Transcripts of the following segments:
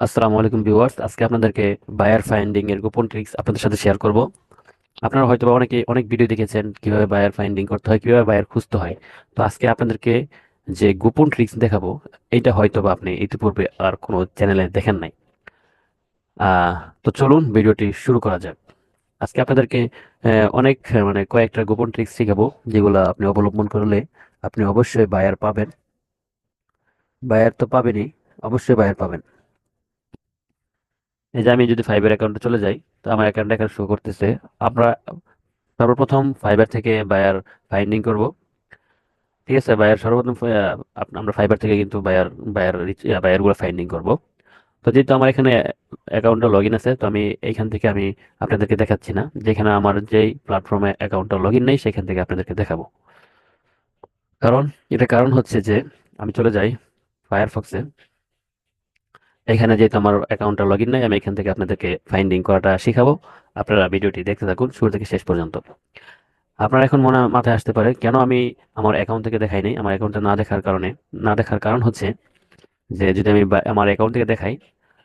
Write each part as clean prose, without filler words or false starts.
আসসালামু আলাইকুম ভিউয়ার্স, আজকে আপনাদেরকে বায়ার ফাইন্ডিং এর গোপন ট্রিক্স আপনাদের সাথে শেয়ার করব। আপনারা হয়তোবা অনেকে অনেক ভিডিও দেখেছেন কিভাবে বায়ার ফাইন্ডিং করতে হয়, কিভাবে বায়ার খুঁজতে হয়। তো আজকে আপনাদেরকে যে গোপন ট্রিক্স দেখাবো, এইটা হয়তোবা আপনি ইতিপূর্বে আর কোনো চ্যানেলে দেখেন নাই। আহ তো চলুন ভিডিওটি শুরু করা যাক। আজকে আপনাদেরকে অনেক মানে কয়েকটা গোপন ট্রিক্স শেখাবো, যেগুলো আপনি অবলম্বন করলে আপনি অবশ্যই বায়ার পাবেন। বায়ার তো পাবেনই, অবশ্যই বায়ার পাবেন। এই যে আমি যদি ফাইবার অ্যাকাউন্টে চলে যাই, তো আমার অ্যাকাউন্ট এখানে শো করতেছে। আমরা সর্বপ্রথম ফাইবার থেকে বায়ার ফাইন্ডিং করব। ঠিক আছে, বায়ার সর্বপ্রথম আমরা ফাইবার থেকে কিন্তু বায়ার গুলো ফাইন্ডিং করব। তো যেহেতু আমার এখানে অ্যাকাউন্টটা লগ ইন আছে, তো আমি এইখান থেকে আমি আপনাদেরকে দেখাচ্ছি না, যেখানে আমার যেই প্ল্যাটফর্মে অ্যাকাউন্টটা লগ ইন নেই সেখান থেকে আপনাদেরকে দেখাবো। কারণ এটা কারণ হচ্ছে যে আমি চলে যাই ফায়ারফক্সে। এখানে যেহেতু আমার অ্যাকাউন্টটা লগ ইন নাই, আমি এখান থেকে আপনাদেরকে ফাইন্ডিং করাটা শিখাবো। আপনারা ভিডিওটি দেখতে থাকুন শুরু থেকে শেষ পর্যন্ত। আপনার এখন মাথায় আসতে পারে কেন আমি আমার অ্যাকাউন্ট থেকে দেখাই নাই। আমার অ্যাকাউন্টে না দেখার কারণ হচ্ছে যে যদি আমি আমার অ্যাকাউন্ট থেকে দেখাই,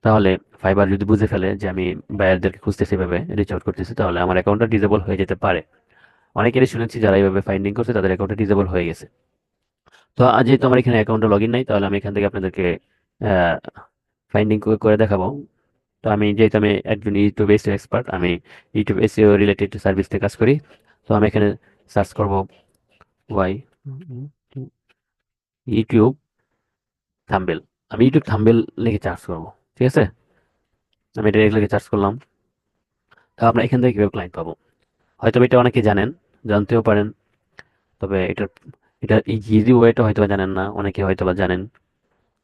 তাহলে ফাইবার যদি বুঝে ফেলে যে আমি বায়ারদেরকে খুঁজতেছি, এভাবে রিচ আউট করতেছি, তাহলে আমার অ্যাকাউন্টটা ডিসেবল হয়ে যেতে পারে। অনেকেরই শুনেছি যারা এইভাবে ফাইন্ডিং করছে তাদের অ্যাকাউন্টটা ডিসেবল হয়ে গেছে। তো আজ যেহেতু আমার এখানে অ্যাকাউন্টে লগ ইন নাই, তাহলে আমি এখান থেকে আপনাদেরকে ফাইন্ডিং করে দেখাবো। তো যেহেতু আমি একজন ইউটিউব এসইও এক্সপার্ট, আমি ইউটিউব এসইও রিলেটেড সার্ভিসতে কাজ করি। তো আমি এখানে সার্চ করব ওয়াই ইউটিউব থাম্বেল। আমি ইউটিউব থাম্বেল লিখে সার্চ করব। ঠিক আছে, আমি এটা লিখে সার্চ করলাম। তো আমরা এখান থেকে কিভাবে ক্লায়েন্ট পাবো, হয়তো এটা অনেকে জানেন, জানতেও পারেন। তবে এটা ইজি ওয়েটা হয়তো বা জানেন না, অনেকে হয়তো বা জানেন,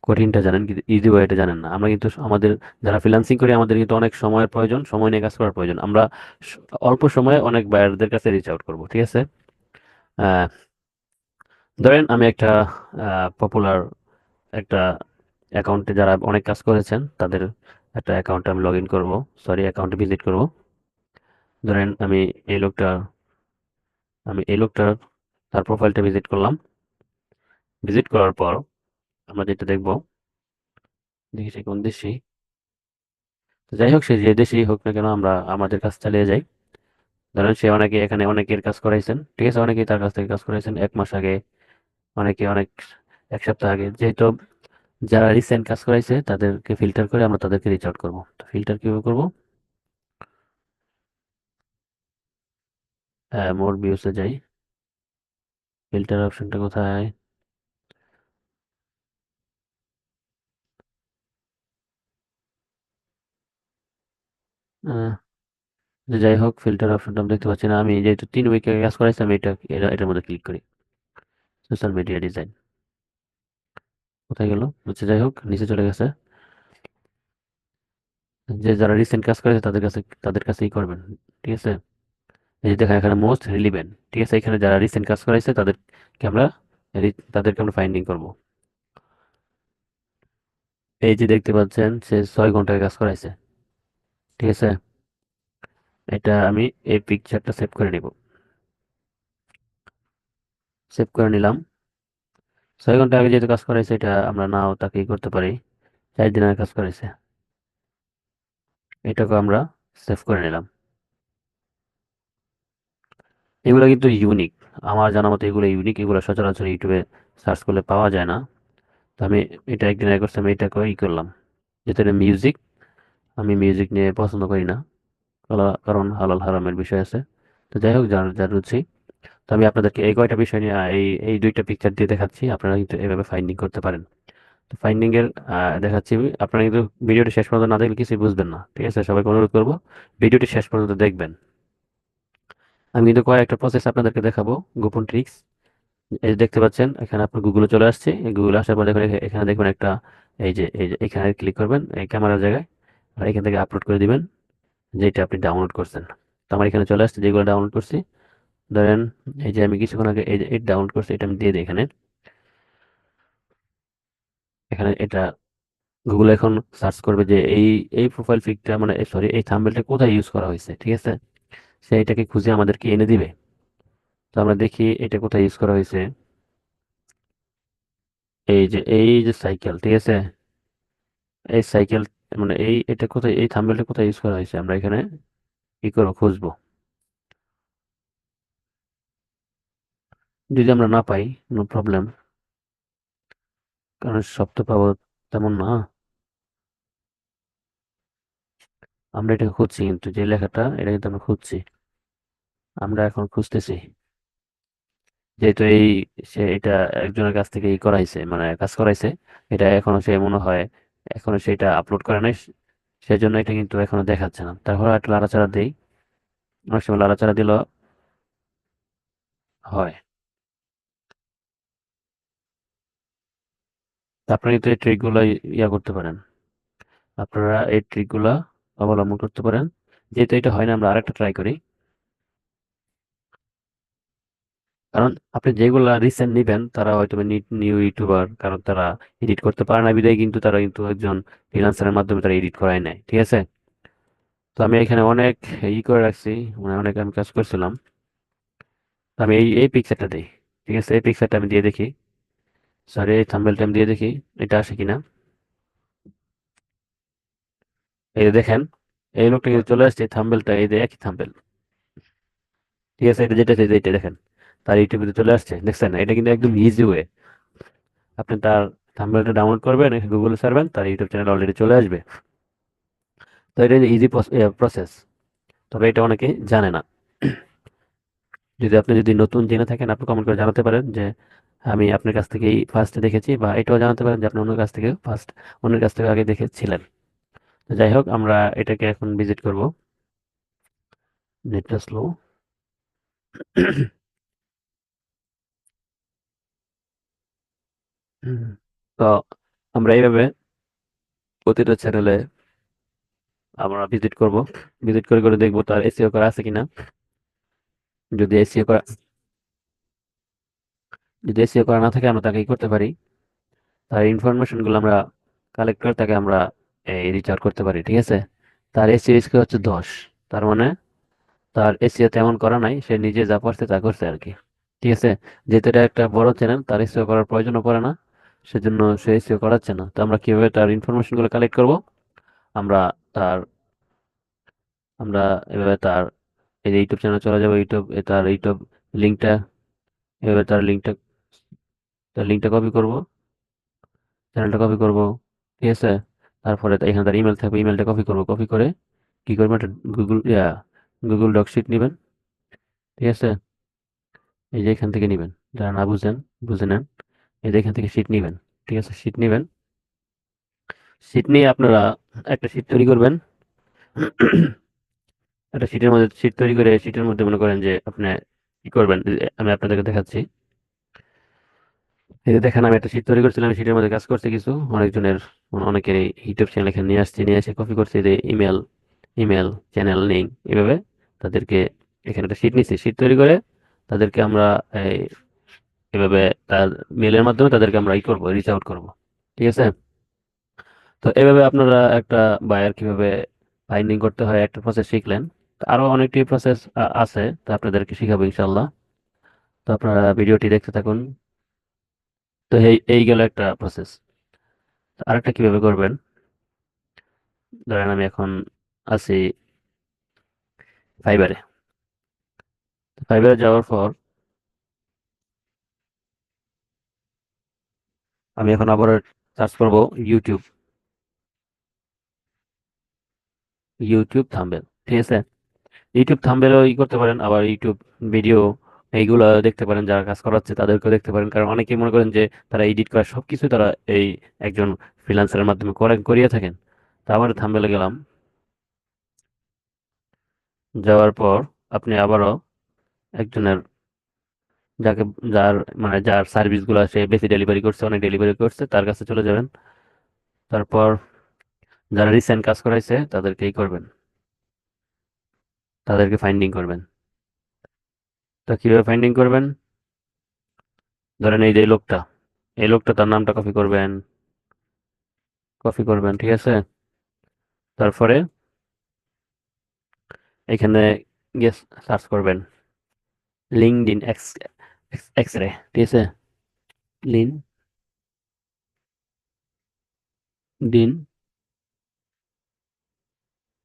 কঠিনটা জানেন কিন্তু ইজি ওয়েটা জানেন না। আমরা কিন্তু আমাদের যারা ফ্রিল্যান্সিং করি, আমাদের কিন্তু অনেক সময়ের প্রয়োজন, সময় নিয়ে কাজ করার প্রয়োজন। আমরা অল্প সময়ে অনেক বায়ারদের কাছে রিচ আউট করবো। ঠিক আছে, আহ, ধরেন আমি একটা পপুলার একটা অ্যাকাউন্টে যারা অনেক কাজ করেছেন তাদের একটা অ্যাকাউন্টে আমি লগ ইন করবো, সরি অ্যাকাউন্টে ভিজিট করব। ধরেন এই লোকটা এই লোকটার তার প্রোফাইলটা ভিজিট করলাম। ভিজিট করার পর আমরা যেটা দেখবো, দেখি সে কোন দেশি। তো যাই হোক, সে যে দেশি হোক না কেন, আমরা আমাদের কাজ চালিয়ে যাই। ধরেন সে অনেকে এখানে অনেকের কাজ করাইছেন, ঠিক আছে, অনেকেই তার কাছ থেকে কাজ করাইছেন 1 মাস আগে, অনেকে অনেক 1 সপ্তাহ আগে। যেহেতু যারা রিসেন্ট কাজ করাইছে তাদেরকে ফিল্টার করে আমরা তাদেরকে রিচ আউট করবো। তো ফিল্টার কিভাবে করবো, মোর ভিউসে যাই। ফিল্টার অপশনটা কোথায়? আহ, যাই হোক, ফিল্টার অপশনটা আমি দেখতে পাচ্ছি না। আমি যেহেতু 3 উইক আগে কাজ করাইছি, আমি এটার মধ্যে ক্লিক করি। সোশ্যাল মিডিয়া ডিজাইন কোথায় গেল? আচ্ছা, যাই হোক, নিচে চলে গেছে। যে যারা রিসেন্ট কাজ করেছে তাদের কাছেই করবেন। ঠিক আছে, এই যে দেখেন এখানে মোস্ট রিলিভেন্ট। ঠিক আছে, এখানে যারা রিসেন্ট কাজ করাইছে আমরা তাদেরকে আমরা ফাইন্ডিং করব। এই যে দেখতে পাচ্ছেন সে 6 ঘন্টায় কাজ করাইছে। ঠিক আছে, এটা আমি এই পিকচারটা সেভ করে নিব। সেভ করে নিলাম। 6 ঘন্টা আগে যেহেতু কাজ করাইছে, এটা আমরা নাও তাকেই করতে পারি। 4 দিন আগে কাজ করাইছে, এটাকে আমরা সেভ করে নিলাম। এগুলো কিন্তু ইউনিক, আমার জানা মতো এগুলো ইউনিক, এগুলো সচরাচর ইউটিউবে সার্চ করলে পাওয়া যায় না। তো আমি এটা একদিন আগে করছি, আমি এটাকে করলাম। যেহেতু এটা মিউজিক, আমি মিউজিক নিয়ে পছন্দ করি না, কারণ হালাল হারামের বিষয় আছে। তো যাই হোক, যার যার রুচি। তো আমি আপনাদেরকে এই কয়টা বিষয় নিয়ে এই এই 2টা পিকচার দিয়ে দেখাচ্ছি, আপনারা কিন্তু এভাবে ফাইন্ডিং করতে পারেন। তো ফাইন্ডিং এর দেখাচ্ছি আমি। আপনারা কিন্তু ভিডিওটি শেষ পর্যন্ত না দেখলে কিছুই বুঝবেন না। ঠিক আছে, সবাইকে অনুরোধ করবো ভিডিওটি শেষ পর্যন্ত দেখবেন। আমি কিন্তু কয়েকটা প্রসেস আপনাদেরকে দেখাবো, গোপন ট্রিক্স। এই যে দেখতে পাচ্ছেন এখানে আপনার গুগলে চলে আসছে। এই গুগলে আসার পর দেখুন এখানে দেখবেন একটা, এই যে এখানে ক্লিক করবেন এই ক্যামেরার জায়গায়, আর এখান থেকে আপলোড করে দিবেন যেটা আপনি ডাউনলোড করছেন। তো আমার এখানে চলে আসছে যেগুলো ডাউনলোড করছি। ধরেন এই যে আমি কিছুক্ষণ আগে এই যে এটা ডাউনলোড করছি, এটা আমি দিয়ে দিই এখানে। এখানে এটা গুগল এখন সার্চ করবে যে এই এই প্রোফাইল পিকটা, মানে সরি এই থাম্বনেলটা কোথায় ইউজ করা হয়েছে। ঠিক আছে, সে এটাকে খুঁজে আমাদেরকে এনে দিবে। তো আমরা দেখি এটা কোথায় ইউজ করা হয়েছে। এই যে সাইকেল, ঠিক আছে, এই সাইকেল মানে এটা কোথায়, এই থাম্বনেলটা কোথায় ইউজ করা হয়েছে আমরা এখানে কি করবো, খুঁজবো। যদি আমরা না পাই, নো প্রবলেম, কারণ সব তো পাবো তেমন না। আমরা এটাকে খুঁজছি, কিন্তু যে লেখাটা এটা কিন্তু আমরা খুঁজছি, আমরা এখন খুঁজতেছি। যেহেতু সে এটা একজনের কাছ থেকে করাইছে, মানে কাজ করাইছে, এটা এখনো সে মনে হয় এখনো সেটা আপলোড করে নাই, সেজন্য এটা কিন্তু এখনো দেখাচ্ছে না। তারপর একটা লাড়াচাড়া দিই, অনেক সময় লাড়াচাড়া দিলেও হয়। তা আপনারা কিন্তু এই ট্রিকগুলো ইয়া করতে পারেন, আপনারা এই ট্রিকগুলা অবলম্বন করতে পারেন। যেহেতু এটা হয় না, আমরা আরেকটা ট্রাই করি। কারণ আপনি যেগুলা রিসেন্ট নিবেন তারা হয়তো নিউ ইউটিউবার, কারণ তারা এডিট করতে পারে না বিধায় কিন্তু তারা কিন্তু একজন ফ্রিল্যান্সারের মাধ্যমে তারা এডিট করায় নেয়, ঠিক আছে। তো আমি এখানে অনেক করে রাখছি, মানে অনেক আমি কাজ করছিলাম। তো আমি এই পিকচারটা দিই, ঠিক আছে, এই পিকচারটা আমি দিয়ে দেখি, সরি এই থাম্বনেলটা আমি দিয়ে দেখি এটা আসে কিনা। এই যে দেখেন, এই লোকটা কিন্তু চলে আসছে, থাম্বনেলটা এই যে একই থাম্বনেল, ঠিক আছে, এটা যেটা যেটা দেখেন তার ইউটিউবে চলে আসছে, দেখছেন, এটা কিন্তু একদম ইজি ওয়ে। আপনি তার থাম্বনেলটা ডাউনলোড করবেন, গুগলে সার্চবেন, তার ইউটিউব চ্যানেল অলরেডি চলে আসবে। তো এটা ইজি প্রসেস, তবে এটা অনেকে জানে না। যদি নতুন জেনে থাকেন, আপনি কমেন্ট করে জানাতে পারেন যে আমি আপনার কাছ থেকেই ফার্স্ট দেখেছি, বা এটাও জানাতে পারেন যে আপনি অন্যের কাছ থেকে আগে দেখেছিলেন। তো যাই হোক, আমরা এটাকে এখন ভিজিট করব। নেটটা স্লো। তো আমরা এইভাবে প্রতিটা চ্যানেলে আমরা ভিজিট করব, ভিজিট করে করে দেখবো তার এসইও করা আছে কিনা। যদি এসইও করা যদি এসইও করা না থাকে, আমরা তাকে কি করতে পারি, তার ইনফরমেশন গুলো আমরা কালেক্ট করে তাকে আমরা এই রিচ আউট করতে পারি, ঠিক আছে। তার এসইও স্কোর হচ্ছে 10, তার মানে তার এসইও তেমন করা নাই, সে নিজে যা পারছে তা করছে আর কি, ঠিক আছে। যেহেতু এটা একটা বড় চ্যানেল, তার এসইও করার প্রয়োজনও পড়ে না, সেজন্য সে এসইও করাচ্ছে না। তো আমরা কিভাবে তার ইনফরমেশন গুলো কালেক্ট করব, আমরা তার আমরা এভাবে তার এই যে ইউটিউব চ্যানেল চলে যাবো, তার ইউটিউব লিঙ্কটা, এভাবে তার লিঙ্কটা কপি করব, চ্যানেলটা কপি করব, ঠিক আছে। তারপরে এখানে তার ইমেল থাকবে, ইমেলটা কপি করব, কপি করে কি করবেন, একটা গুগল ডক শিট নেবেন, ঠিক আছে। এই যে এখান থেকে নেবেন, যারা না বুঝেন বুঝে নেন। এই যে এখান থেকে শিট নেবেন, ঠিক আছে, শিট নেবেন। শিট নিয়ে আপনারা একটা শিট তৈরি করবেন। একটা শিটের মধ্যে শিট তৈরি করে, শিটের মধ্যে মনে করেন যে আপনি কি করবেন, আমি আপনাদেরকে দেখাচ্ছি। এই যে দেখেন, আমি একটা শিট তৈরি করছিলাম, শিটের মধ্যে কাজ করছি কিছু অনেকের ইউটিউব চ্যানেল এখানে নিয়ে আসছি, নিয়ে এসে কপি করছি, যে ইমেল চ্যানেল লিঙ্ক, এভাবে তাদেরকে এখানে একটা শিট নিচ্ছি, শিট তৈরি করে তাদেরকে আমরা এই এভাবে তার মেলের মাধ্যমে তাদেরকে আমরা করবো, রিচ আউট করবো, ঠিক আছে। তো এভাবে আপনারা একটা বায়ার কিভাবে ফাইন্ডিং করতে হয় একটা প্রসেস শিখলেন। তো আরো অনেকটি প্রসেস আছে, তো আপনাদেরকে শিখাবো ইনশাল্লাহ। তো আপনারা ভিডিওটি দেখতে থাকুন। তো এই গেল একটা প্রসেস। আরেকটা কিভাবে করবেন, ধরেন আমি এখন আছি ফাইবারে। ফাইবারে যাওয়ার পর আমি এখন আবার সার্চ করব ইউটিউব, ইউটিউব থাম্বনেল, ঠিক আছে। ইউটিউব থাম্বনেলও করতে পারেন, আবার ইউটিউব ভিডিও এইগুলো দেখতে পারেন, যারা কাজ করাচ্ছে তাদেরকেও দেখতে পারেন, কারণ অনেকেই মনে করেন যে তারা এডিট করা সবকিছু তারা এই একজন ফ্রিল্যান্সারের মাধ্যমে করিয়ে থাকেন। তা আবার থাম্বনেলে গেলাম, যাওয়ার পর আপনি আবারও একজনের যাকে যার মানে যার সার্ভিস গুলো সে বেশি ডেলিভারি করছে, অনেক ডেলিভারি করছে, তার কাছে চলে যাবেন। তারপর যারা রিসেন্ট কাজ করাইছে তাদেরকেই করবেন, তাদেরকে ফাইন্ডিং করবেন। তো কিভাবে ফাইন্ডিং করবেন, ধরেন এই যে এই লোকটা তার নামটা কপি করবেন, ঠিক আছে। তারপরে এখানে গিয়ে সার্চ করবেন লিঙ্কডইন এক্স রে, ঠিক আছে, LinkedIn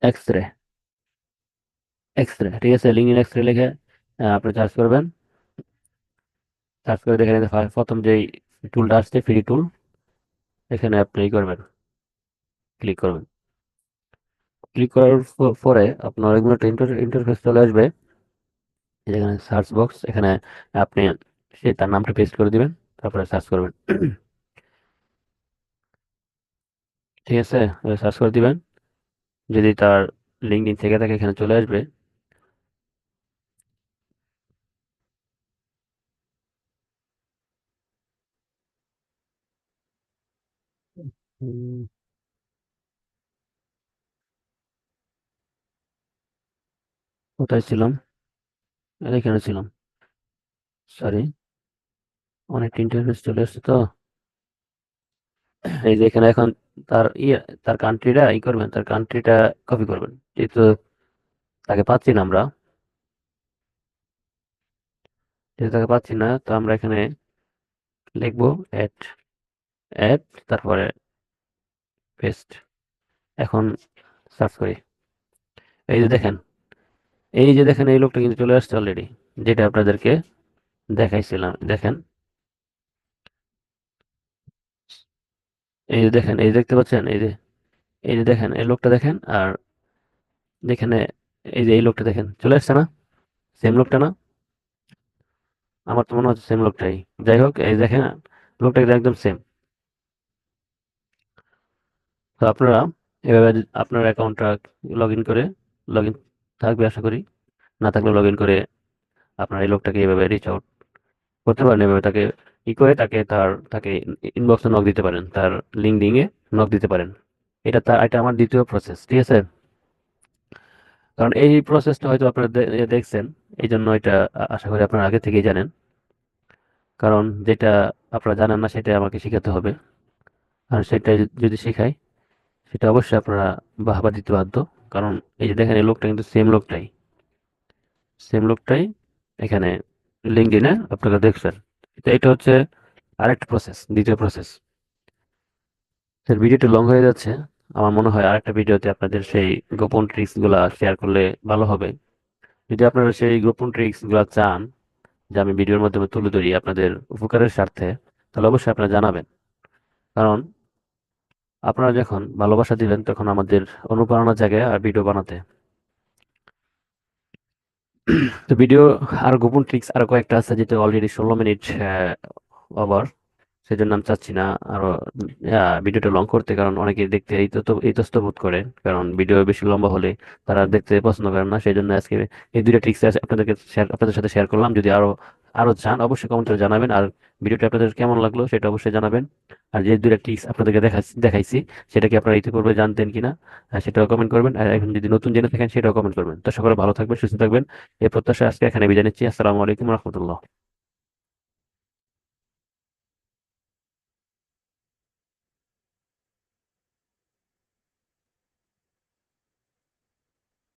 X ray, X ray, ঠিক আছে, লিঙ্কডিন এক্স রে লিখে আপনি সার্চ করবেন। সার্চ করে দেখেন এই যে প্রথম যেই টুলটা আসছে ফ্রি টুল, এখানে আপনি ই করবেন, ক্লিক করবেন। ক্লিক করার পরে আপনার এগুলো একটা ইন্টারফেস চলে আসবে। এখানে সার্চ বক্স, এখানে আপনি সে তার নামটা পেস্ট করে দিবেন, তারপরে সার্চ করবেন। ঠিক আছে, সার্চ করে দিবেন। যদি তার লিঙ্কডইন থেকে থাকে এখানে চলে আসবে। উম, কোথায় ছিলাম? এখানে ছিলাম, সরি। অনেক ইন্টারফেস চলে আসছে তো। এই যে এখানে এখন তার তার কান্ট্রিটা করবেন, তার কান্ট্রিটা কপি করবেন, যেহেতু তাকে পাচ্ছি না আমরা। যেহেতু তাকে পাচ্ছি না, তো আমরা এখানে লিখবো অ্যাড, অ্যাড, তারপরে পেস্ট। এখন সার্চ করি। এই যে দেখেন, এই যে দেখেন, এই লোকটা কিন্তু চলে আসছে অলরেডি, যেটা আপনাদেরকে দেখাইছিলাম। দেখেন, এই যে দেখেন, এই যে দেখতে পাচ্ছেন, এই যে দেখেন, এই লোকটা দেখেন, আর যেখানে এই যে এই লোকটা দেখেন চলে আসছে না? সেম লোকটা না? আমার তো মনে হচ্ছে সেম লোকটাই। যাই হোক, এই দেখেন, লোকটা কিন্তু একদম সেম। তো আপনারা এভাবে আপনার অ্যাকাউন্টটা লগ ইন করে, লগ ইন থাকবে আশা করি, না থাকলে লগ ইন করে আপনার এই লোকটাকে এভাবে রিচ আউট করতে পারেন। এভাবে তাকে করে তাকে ইনবক্সে নক দিতে পারেন, তার লিঙ্কডিন এ নক দিতে পারেন। এটা আমার দ্বিতীয় প্রসেস, ঠিক আছে? কারণ এই প্রসেসটা হয়তো আপনারা দেখছেন, এই জন্য এটা আশা করি আপনারা আগে থেকেই জানেন। কারণ যেটা আপনারা জানেন না সেটা আমাকে শেখাতে হবে, আর সেটা যদি শেখাই সেটা অবশ্যই আপনারা বাহবা দিতে বাধ্য। কারণ এই যে দেখেন, এই লোকটা কিন্তু সেম লোকটাই এখানে লিঙ্কডইনে আপনারা দেখছেন। তো এটা হচ্ছে আরেকটা প্রসেস, দ্বিতীয় প্রসেস। স্যার, ভিডিওটা লং হয়ে যাচ্ছে। আমার মনে হয় আরেকটা ভিডিওতে আপনাদের সেই গোপন ট্রিক্স গুলা শেয়ার করলে ভালো হবে। যদি আপনারা সেই গোপন ট্রিক্স গুলা চান যে আমি ভিডিওর মাধ্যমে তুলে ধরি আপনাদের উপকারের স্বার্থে, তাহলে অবশ্যই আপনারা জানাবেন। কারণ আপনারা যখন ভালোবাসা দিবেন তখন আমাদের অনুপ্রেরণা জাগে আর ভিডিও বানাতে। তো ভিডিও আর গোপন ট্রিক্স আর কয়েকটা আছে, যেটা অলরেডি 16 মিনিট ওভার। সেজন্য আমি চাচ্ছি না আরো ভিডিওটা লং করতে, কারণ অনেকে দেখতে ইতস্ত বোধ করে। কারণ ভিডিও বেশি লম্বা হলে তারা দেখতে পছন্দ করেন না। সেই জন্য আজকে এই দুইটা ট্রিক্স আপনাদের সাথে শেয়ার করলাম। যদি আরো আরো চান অবশ্যই কমেন্টে জানাবেন। আর ভিডিওটা আপনাদের কেমন লাগলো সেটা অবশ্যই জানাবেন। আর যে দুইটা ট্রিক্স আপনাদেরকে দেখাইছি সেটা কি আপনারা ইতিপূর্বে জানতেন কিনা, সেটাও কমেন্ট করবেন। আর এখন যদি নতুন জেনে থাকেন সেটাও কমেন্ট করবেন। তো সকলে ভালো থাকবেন, সুস্থ থাকবেন, এই প্রত্যাশা আজকে এখানে বিদায় নিচ্ছি। আসসালামু আলাইকুম রহমতুল্লাহ।